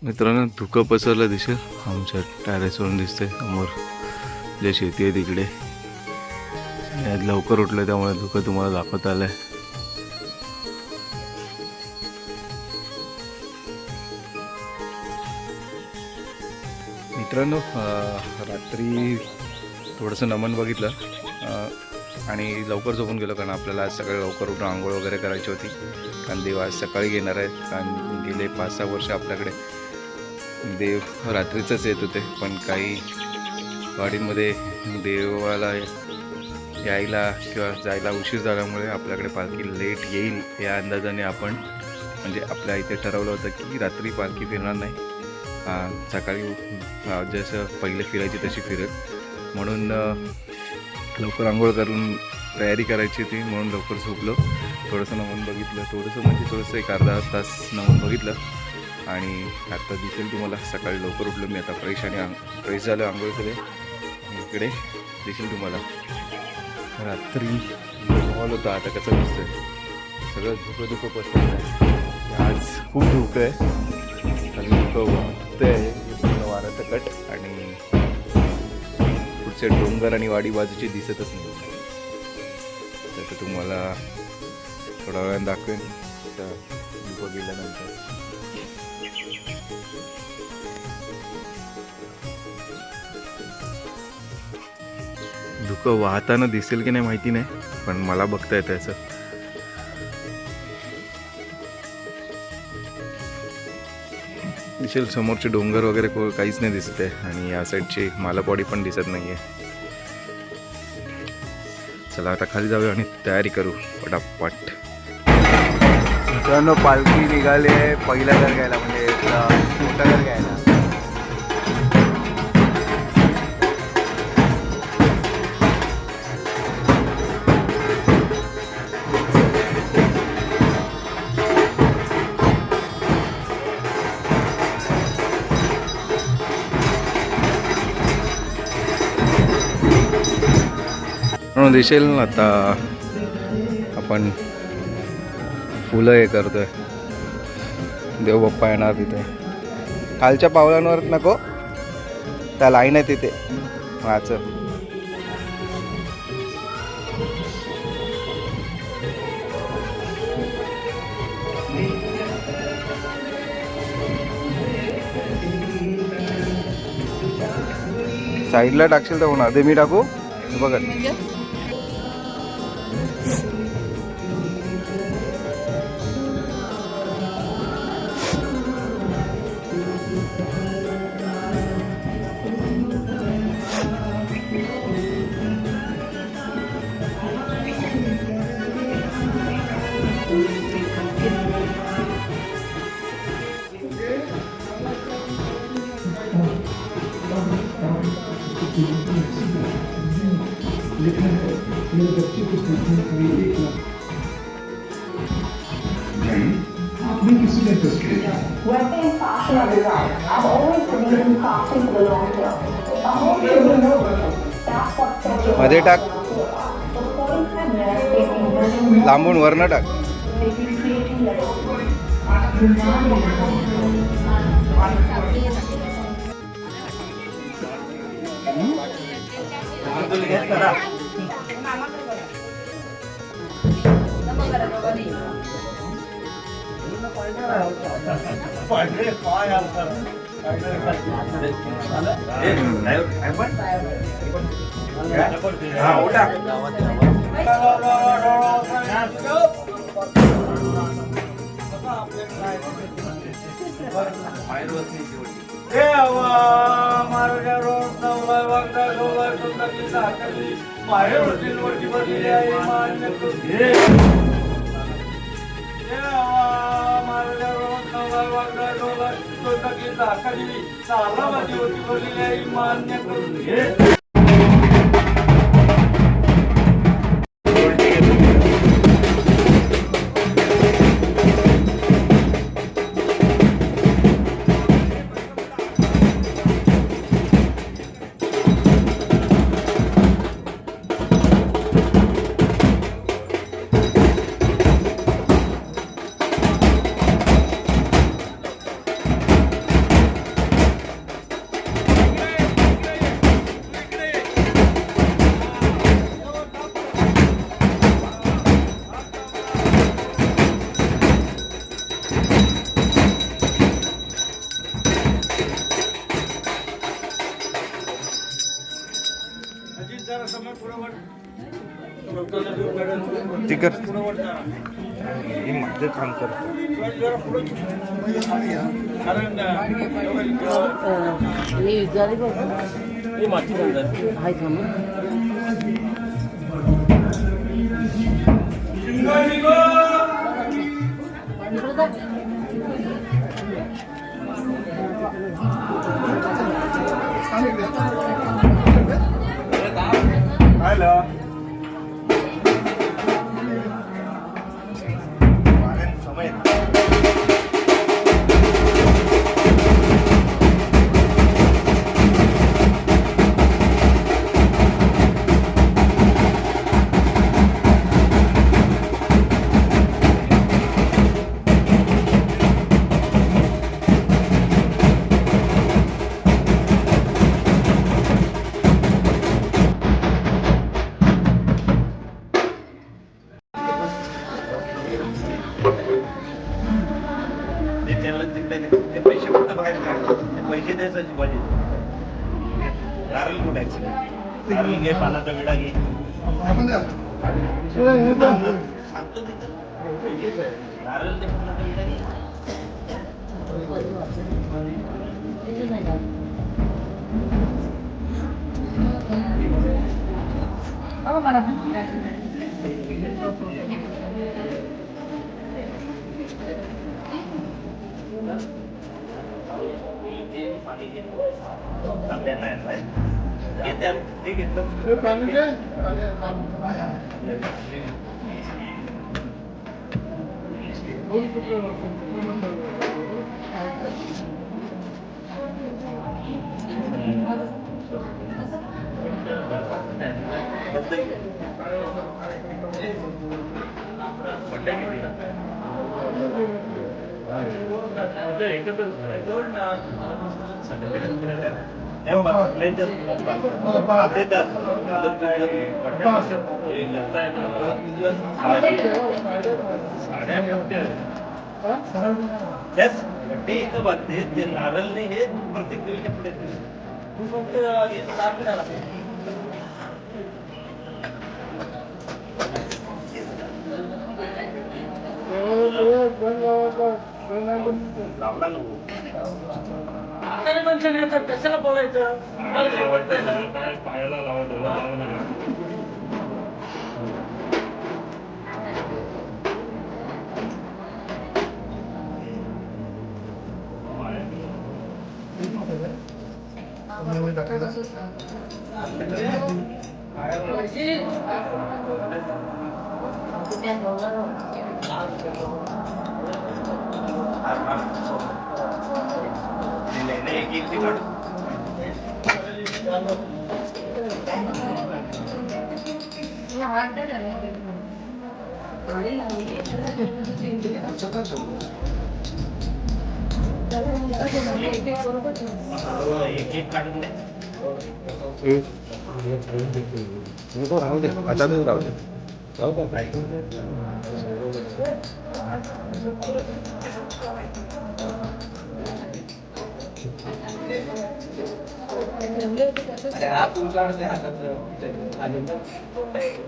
मित्रांनो धुकं पसरलं दिसेल आमच्या टेरेसवरून दिसते समोर जे शेती आहे तिकडे. आज लवकर उठलं त्यामुळे धुकं तुम्हाला दाखवत आलंय. मित्रांनो रात्री थोडंसं नमन बघितलं आणि लवकर झोपून गेलो कारण आपल्याला आज सकाळी लवकर उठून आंघोळ वगैरे करायची होती. कारण देव आज सकाळी येणार आहे. कारण गेले 5-6 वर्ष आपल्याकडे देव रात्रीचंच येत होते, पण काही गाडीमध्ये देवाला यायला किंवा जायला उशीर झाल्यामुळे आपल्याकडे पालखी लेट येईल या अंदाजाने आपण म्हणजे आपल्या इथे ठरवलं होतं की रात्री पालखी फिरणार नाही, सकाळी जसं पहिले फिरायची तशी फिरेल. म्हणून लवकर आंघोळ करून तयारी करायची होती म्हणून लवकर झोपलो. थोडंसं नमन बघितलं, थोडंसं एक अर्धा तास नमन बघितलं आणि आत्ता दिसेल तुम्हाला सकाळी लवकर उठलो मी. आता फ्रेश झालं, आंघोळ केले. इकडे दिसेल तुम्हाला रात्री हॉल होता, आता कसं दिसतंय सगळं धुकं पसरलं आहे. आज खूप धुकं आहे आणि धुकं वाटतं आहे पूर्ण वाऱ्याचं कट आणि पुढचे डोंगर आणि वाडी बाजूची दिसतच नाही. तर तुम्हाला थोड्या वेळानं दाखवेन धुकं गेल्यानंतर. धुकं वाहताना दिसेल की नाही माहिती नाही, पण मला बघता येतं असं. दिसेल समोरचे डोंगर वगैरे काहीच नाही दिसत आहे आणि या साईडची मालपवाडी पण दिसत नाही आहे. चला आता खाली जाऊया आणि तयारी करू पटापट. मित्रांनो पालखी निघाली आहे पहिलं घर घ्यायला, म्हणजे मोठं घर घ्यायला. दिसेल ना आता आपण फुलं हे करतोय. देव बाप्पा येणार तिथे खालच्या पावलांवर नको, त्या लाईन आहे तिथे वाच. साईडला टाकशील तर होणार. ते मी टाकू बघा. मध्ये टाक, लांबून वरनं टाक. ते कर हे माझं काम करतो. हॅलो पैसे द्यायचं पाहिजे. नारळ कुठायचं नारळ घे, पानाचा विडा घे. नारळ ते पानाचा विडा घे. नारळ नाही हे प्रत्येक दिवशी पुढे तू फक्त कशाला बोलायचं पायाला राहू दे आता राहू दे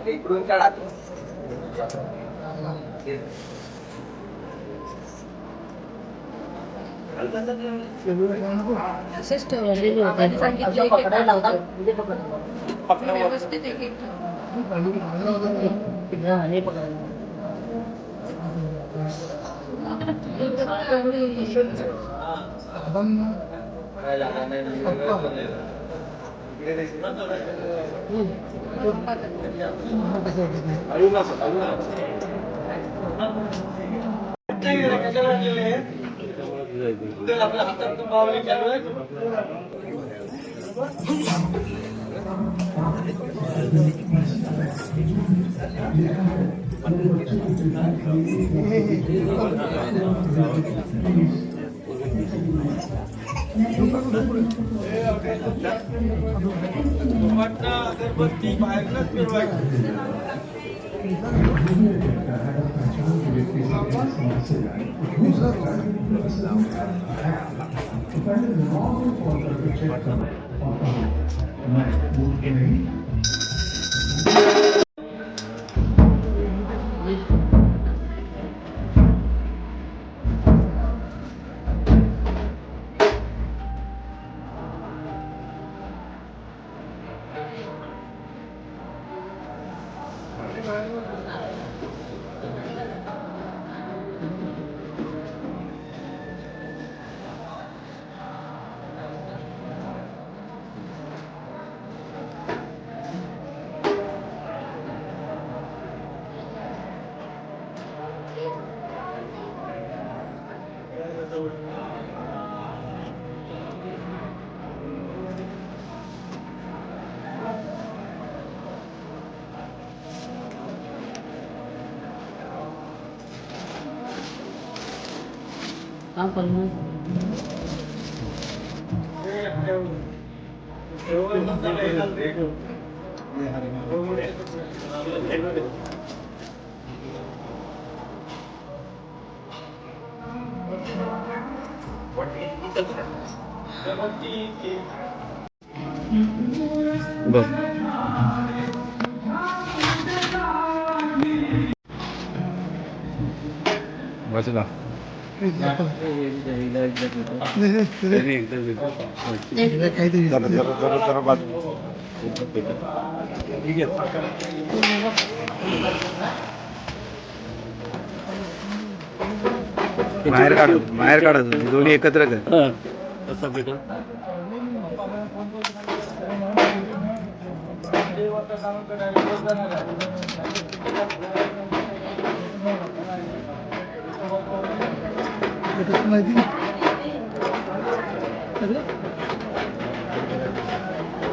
इकडून काढा आपल्या हातात अगरबत्ती बाहेरच फिरवायची बघ वाचला बाहेर काढत दोन्ही एकत्र कर.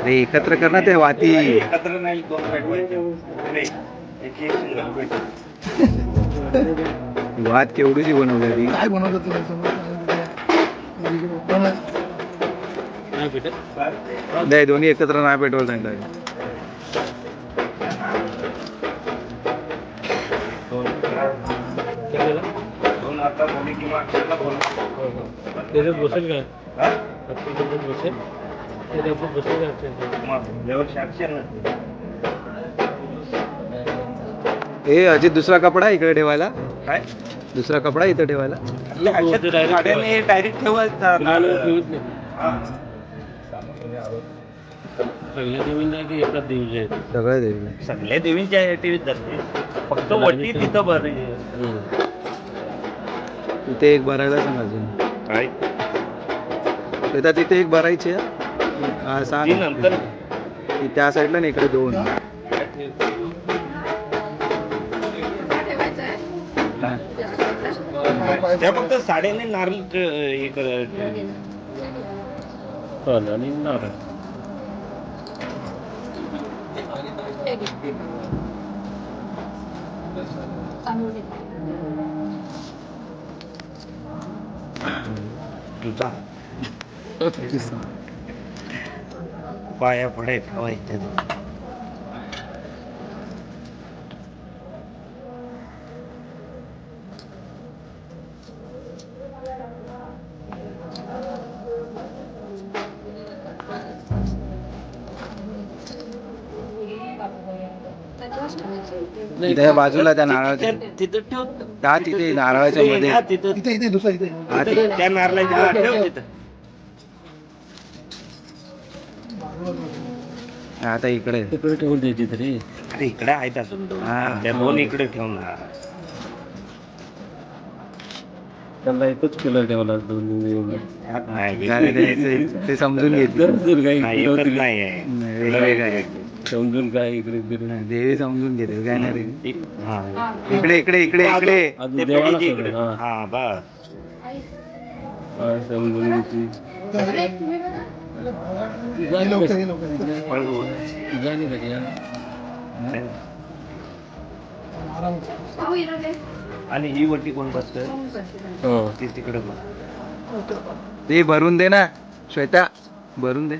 अरे एकत्र कर ना ते वाती. एकत्र नाही वात केवढीची बनवली ती. काय बनवत नाही दोन्ही एकत्र नाही पेटवलं सांगता. त्याच्यात बसेल काय बसेल हे अजित दुसरा कपडा इकडे ठेवायला. काय दुसरा कपडा इथं ठेवायला डायरेक्ट ठेवायचा. सगळ्या देवी सगळ्या देवींच्या टीव्हीत जाते. फक्त वरती तिथं बरं तिथे एक भरायला सांग अजून. काय तिथे एक भरायची सांग नंतर. त्या साईडला नाही इकडे दोन. त्या फक्त साड्याने नारळ हे आणि नारळ तुझा पाया पडे ठेवायचं. त्या बाजूला त्या नारळाच्या तिथं ठेव. तिथे नारळाच्या मध्ये त्या नारळाच्या ठेव तिथं. आता इकडे ठेवून द्यायची तरी. अरे इकडे आहेत असून त्या दोन इकडे ठेवणार. त्याला एकच कलर ठेवला ते समजून घेतलं. समजून काय इकडे देवी समजून घेते काय नाही रे. इकडे इकडे इकडे इकडे हा बस समजून घेतली. आणि ही वटी कोण बसत ती तिकडे ते भरून दे ना श्वेता. भरून दे.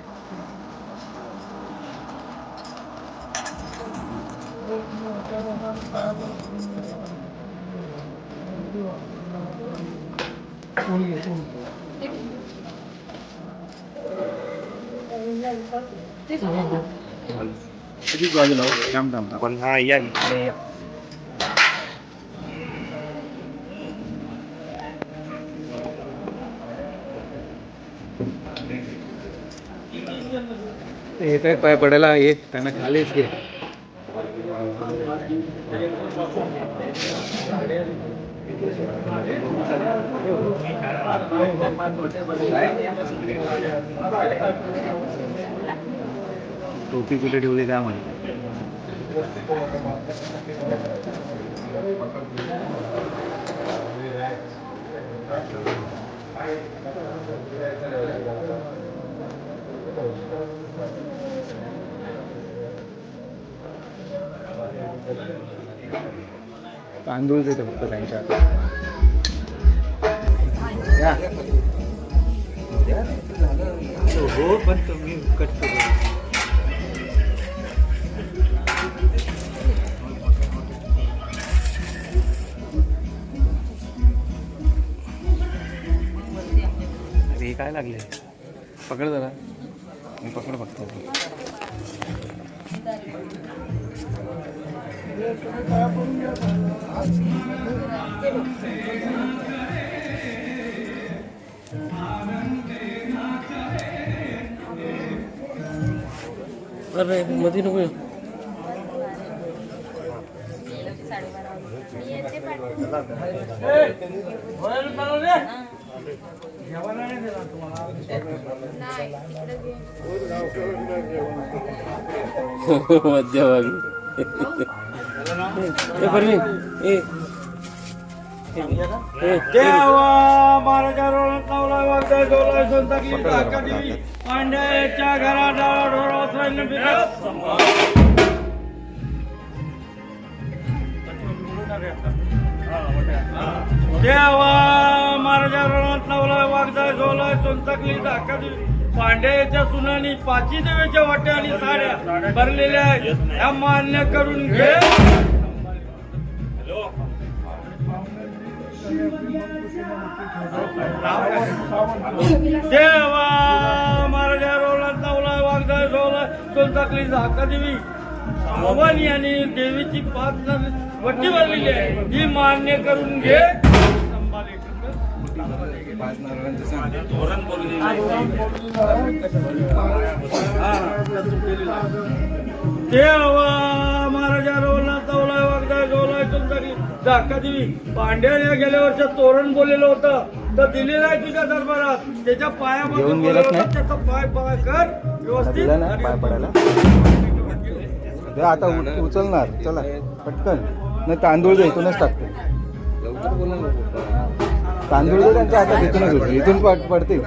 पण हा या पाय पडायला ये त्यांना खालीच घे. टोपी कुठे ठेवली काय माहिती. तांदूळ देते फक्त त्यांच्या हो, पण तुम्ही कट करू. हे काय लागले, पकड जरा, पकड फक्त. अरे मध्ये नको. मध्यभागी पांड्याच्या घरात देवा महाराजा रोणात नवला वागदा झोला सोनचाकली धाकादी पांड्याच्या सुनानी पाची देवीच्या वाट्या आणि साड्या भरलेल्या आहेत, ह्या मान्य करून घे. देवा महाराजा रोणात नवला वागदा झोला सोनचाकली धाकादेवी भवानी आणि देवीची पाच वट्टी भरलेली आहे, ही मान्य करून घे. देवा महाराजा रोला तवला वागदा जोला चंद्रकी धाका देवी पांड्याने गेल्या वर्षात तोरण बोललेलं होतं तर दिलेलं आहे तुझ्या दरबारात. त्याच्या पायामध्ये त्याचा पाय पाय कर व्यवस्थित पाय पडायला. आता उचलणार, चला पटकन. नाही तांदूळ दे, इथूनच टाकतो. तांदूळ दे त्यांच्या हातात, इथूनच होते, इथून पडतील.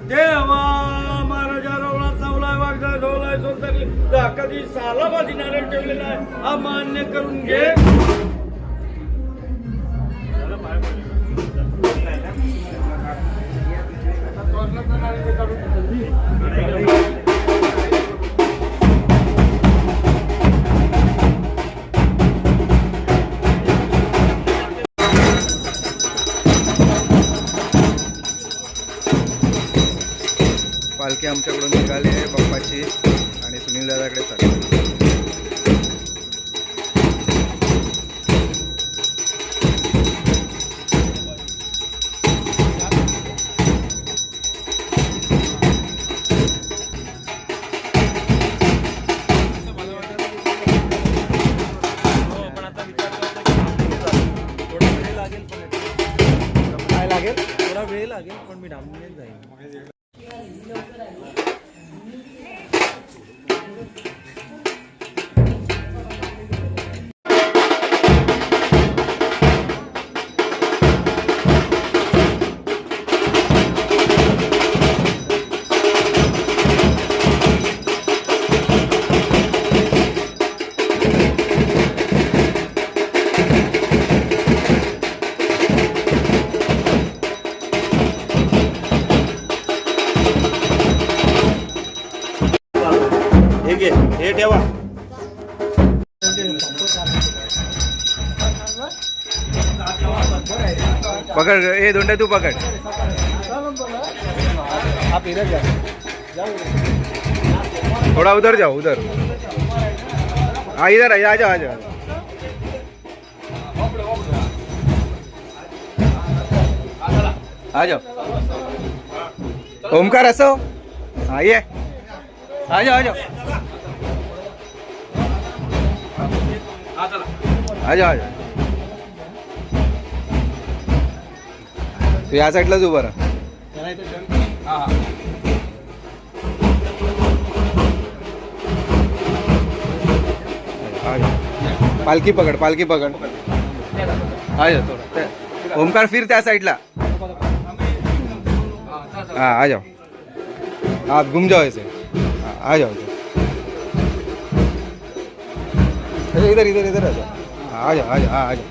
देवा महाराजा रवळा तवला वागदा झोलाय सोनचाकली धाकादी सालाबादी नारळ ठेवलेला आहे, हा मान्य करून घे. पालखी आमच्याकडून निघाली आहे बाप्पाची आणि सुनील दादाकडे चालली. काय लागेल, थोडा वेळ लागेल, पण मी डांबून जाईल. हे ठेवा. पकड़, ए दोंडे तू पकड़. आप इधर जाओ, थोड़ा उधर जाओ, उधर. हाँ इधर आ जाओ, आ जाओ. आ जाओ. ओमकार असो. हाँ ये आ जाओ, आ जाओ. आजा आजा तू या साईडलाच उभा राहा. आजा. पालखी पकड पालखी पकड. आजा थोडं ओमकार फिर त्या साईडला. हाँ आ जाओ आप घूम जाओ ऐसे. आ जाओ इधर इधर इधर आ जाओ. आ जाओ आ जाओ आ जाओ.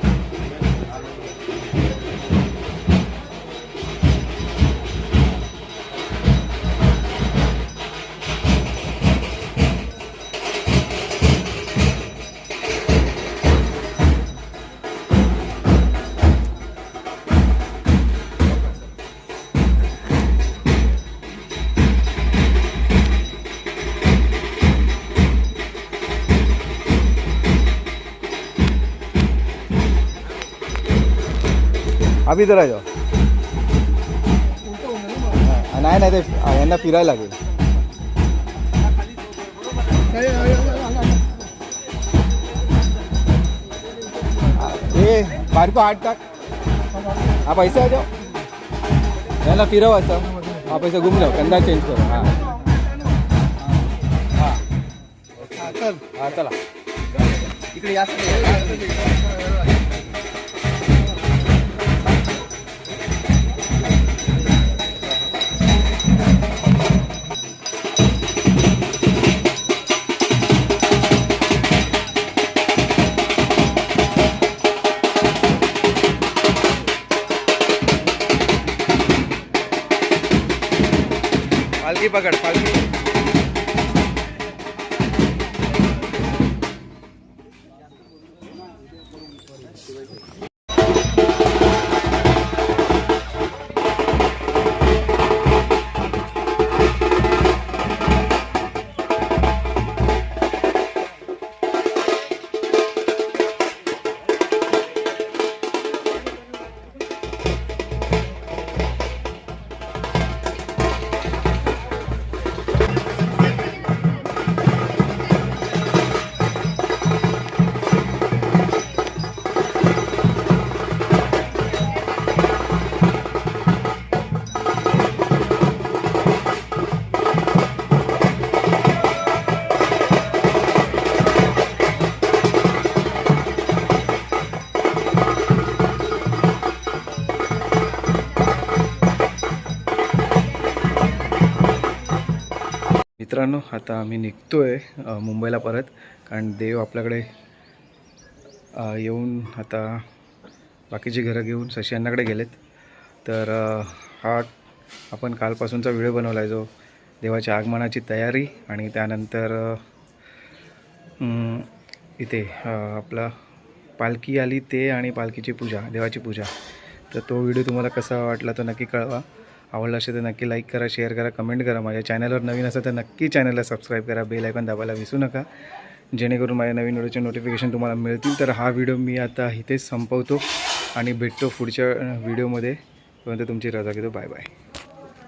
आप इधर आ जाओ. नाही नाही ते यांना फिरायला लागेल. ए बारको आठ टाक. आप ऐसे आ जाओ. यांना फिरव असं. आप ऐसे घूम जाओ. कंधा चेंज करो. हां हां चल. हां चला इकडे या. पालखी पकड पालखी. मित्रांनो आता आम्ही निघतोय मुंबईला परत. कारण देव आपल्याकडे येऊन आता बाकीची घरं घेऊन शशी अण्णाकडे गेलेत. तर हा आपण कालपासूनचा व्हिडिओ बनवला आहे जो देवाच्या आगमनाची तयारी आणि त्यानंतर इथे आपला पालखी आली ते आणि पालखीची पूजा देवाची पूजा. तर तो व्हिडिओ तुम्हाला कसा वाटला तो नक्की कळवा. आवडला असेल तर नक्की लाईक करा, शेअर करा, कमेंट करा. माझ्या चॅनलवर नवीन असेल तर नक्की चॅनलला सबस्क्राईब करा, बेल आयकॉन दाबायला विसरू नका जेणेकरून माझ्या नवीन व्हिडिओचे नोटिफिकेशन तुम्हाला मिळतील. तर हा व्हिडिओ मी आता इथेच संपवतो आणि भेटतो पुढच्या व्हिडिओमध्ये. तोपर्यंत तुमची रजा घेतो. Bye bye.